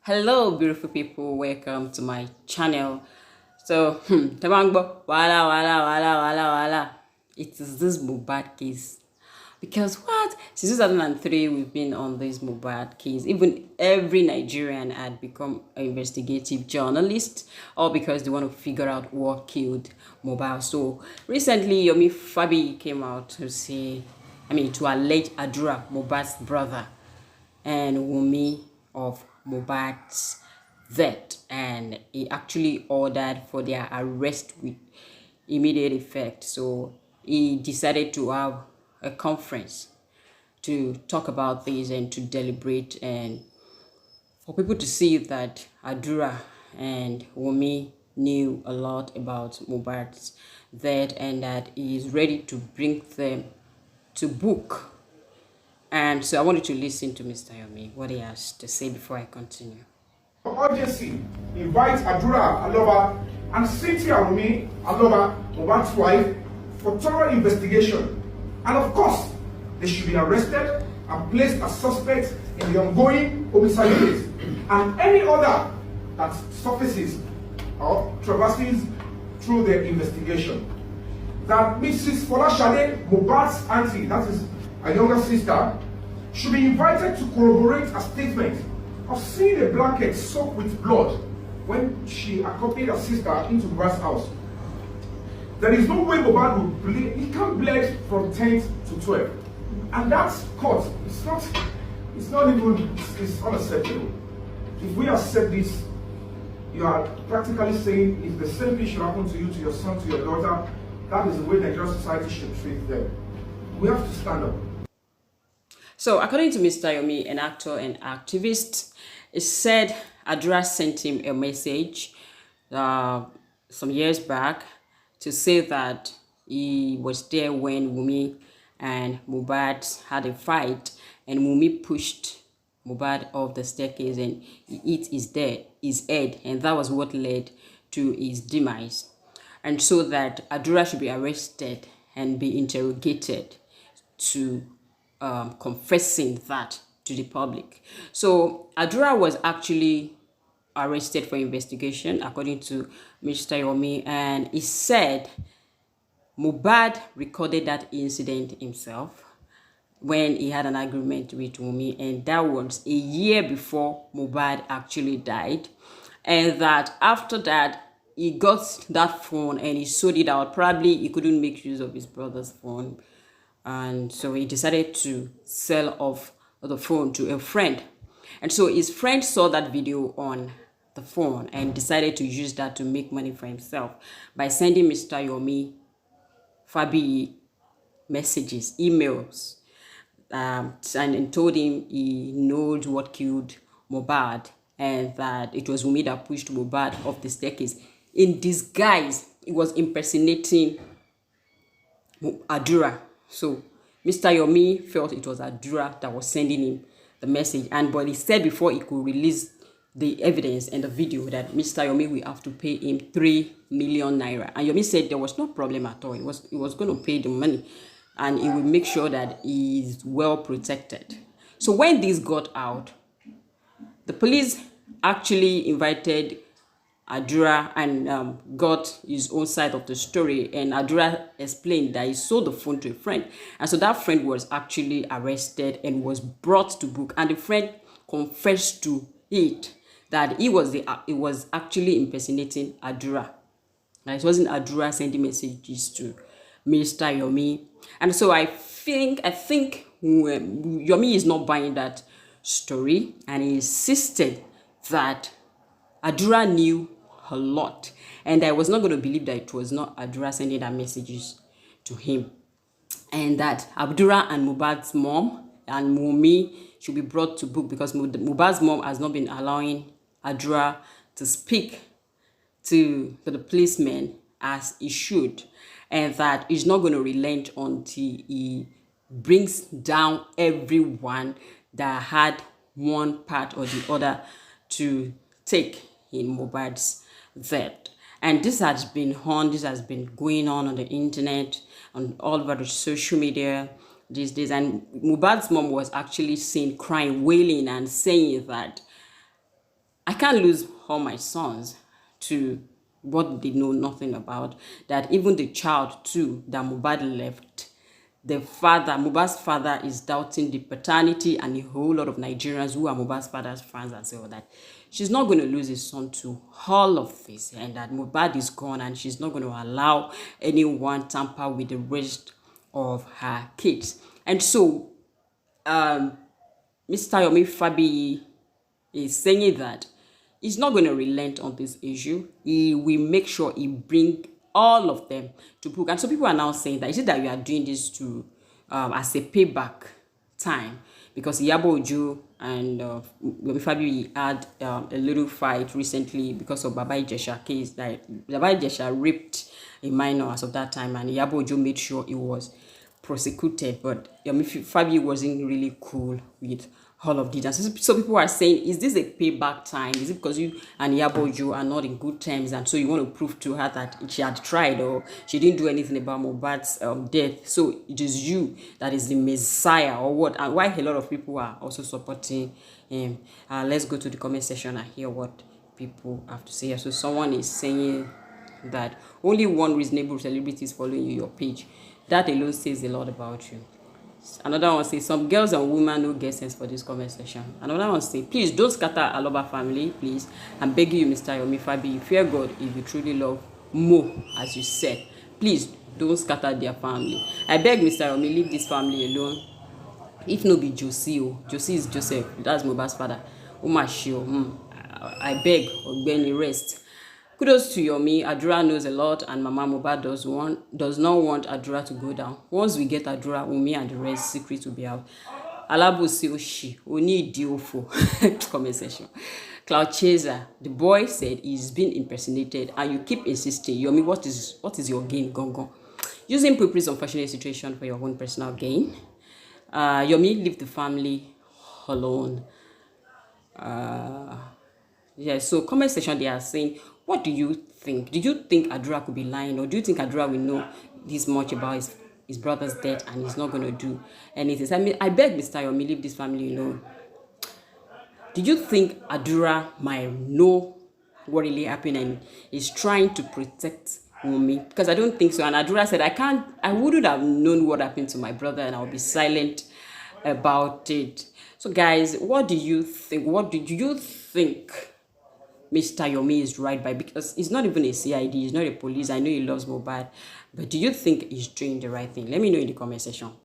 Hello, beautiful people. Welcome to my channel. So, Tabangbo, wala. It is this Mohbad case. Because what? Since 2003, we've been on this Mohbad case. Even every Nigerian had become an investigative journalist, all because they want to figure out what killed Mohbad. So, recently, Yomi Fabi came out to to allege Adura, Mohbad's brother, and Wunmi of Mohbad's death, and he actually ordered for their arrest with immediate effect. So he decided to have a conference to talk about this and to deliberate, and for people to see that Adura and Wunmi knew a lot about Mohbad's death and that he is ready to bring them to book. And so I wanted to listen to Mr. Yomi, what he has to say before I continue. Urgency invites Adura, Aloba, and Cynthia Wunmi, Aloba, Mohbad's wife, for thorough investigation. And of course, they should be arrested and placed as suspects in the ongoing homicide case and any other that surfaces or traverses through their investigation. That Mrs. Folashade, Mohbad's auntie, that is a younger sister, should be invited to corroborate a statement of seeing a blanket soaked with blood when she accompanied her sister into Mohbad's house. There is no way Mohbad will bleed. He can't bleed from 10th to 12th. And that's caught. It's unacceptable. If we accept this, you are practically saying if the same thing should happen to you, to your son, to your daughter, that is the way Nigerian society should treat them. We have to stand up. So, according to Mr. Yomi, an actor and activist, it said Adura sent him a message some years back to say that he was there when Wunmi and Mohbad had a fight, and Wunmi pushed Mohbad off the staircase and he hit his head, and that was what led to his demise. And so that Adura should be arrested and be interrogated to confessing that to the public. So Adura was actually arrested for investigation, according to Mr. Yomi, and he said Mohbad recorded that incident himself when he had an agreement with Wunmi, and that was a year before Mohbad actually died, and that after that he got that phone and he sold it out. Probably he couldn't make use of his brother's phone, and so he decided to sell off the phone to a friend. And so his friend saw that video on the phone and decided to use that to make money for himself by sending Mr. Yomi Fabi messages, emails, and told him he knows what killed Mohbad and that it was Wunmi that pushed Mohbad off the staircase. In disguise, he was impersonating Adura. So Mr. Yomi felt it was Adura that was sending him the message, but he said before he could release the evidence and the video that Mr. Yomi will have to pay him 3 million naira. And Yomi said there was no problem at all. He was going to pay the money and he will make sure that he is well protected. So when this got out, the police actually invited Adura and got his own side of the story, and Adura explained that he sold the phone to a friend, and so that friend was actually arrested and was brought to book, and the friend confessed to it that he was actually impersonating Adura. It wasn't Adura sending messages to Mr. Yomi. And so I think Yomi is not buying that story, and he insisted that Adura knew a lot, and I was not going to believe that it was not Adura sending that messages to him, and that Adura and Mohbad's mom and Wunmi should be brought to book because Mohbad's mom has not been allowing Adura to speak to the policeman as he should, and that he's not going to relent until he brings down everyone that had one part or the other to take in Mohbad's death. And this has been going on the internet, on all over the social media these days. And Mohbad's mom was actually seen crying, wailing, and saying that can't lose all my sons to what they know nothing about. That even the child too that Mohbad left, the father, Mohbad's father, is doubting the paternity, and a whole lot of Nigerians who are Mohbad's father's fans and say that she's not going to lose his son to all of this, and that Mohbad is gone and she's not going to allow anyone tamper with the rest of her kids. And so Mr. Yomi Fabi is saying that he's not going to relent on this issue. He will make sure he bring all of them to book. And so people are now saying that, is it that you are doing this to as a payback time? Because Iyabo Ojo and Yomi Fabi had a little fight recently because of Baba Ijesha case. That Baba Ijesha raped a minor as of that time, and Iyabo Ojo made sure he was prosecuted, but Yomi Fabi wasn't really cool with all of this. And so people are saying, is this a payback time? Is it because you and Iyabo Ojo are not in good terms, and so you want to prove to her that she had tried, or she didn't do anything about Mohbad's death, so it is you that is the messiah, or what? And why a lot of people are also supporting him? Let's go to the comment section and hear what people have to say. So someone is saying that only one reasonable celebrity is following your page. That alone says a lot about you. Another one says, some girls and women no get sense for this comment section. Another one says, please don't scatter Aloba family, please. I'm begging you, Mr. Yomi Fabi, fear God if you truly love Mo, as you said. Please don't scatter their family. I beg Mr. Yomi, leave this family alone. If no be Josie, Josie is Joseph, that's Mohbad's father. Umashio, I beg, Ogbeni, rest. Kudos to Yomi. Adura knows a lot, and Mama Mohbad does not want Adura to go down. Once we get Adura, Wunmi and the rest, secret will be out. Alabo Oshi, Oni Diofo. Comment section. Cloud Chaser, the boy said he's been impersonated, and you keep insisting. Yomi, what is your gain, Gongo? Using Pupri's unfortunate situation for your own personal gain. Yomi, leave the family alone. Yeah, so comment section, they are saying, what do you think? Do you think Adura could be lying, or do you think Adura will know this much about his brother's death and he's not going to do anything? I mean, I beg Mr. Yomi, leave this family alone. Do you think Adura might know what really happened and is trying to protect Wunmi? Because I don't think so. And Adura said, I wouldn't have known what happened to my brother, and I'll be silent about it. So guys, what do you think? What do you think Mr. Yomi is right by? Because he's not even a CID, he's not a police. I know he loves Mohbad, but do you think he's doing the right thing? Let me know in the comment section.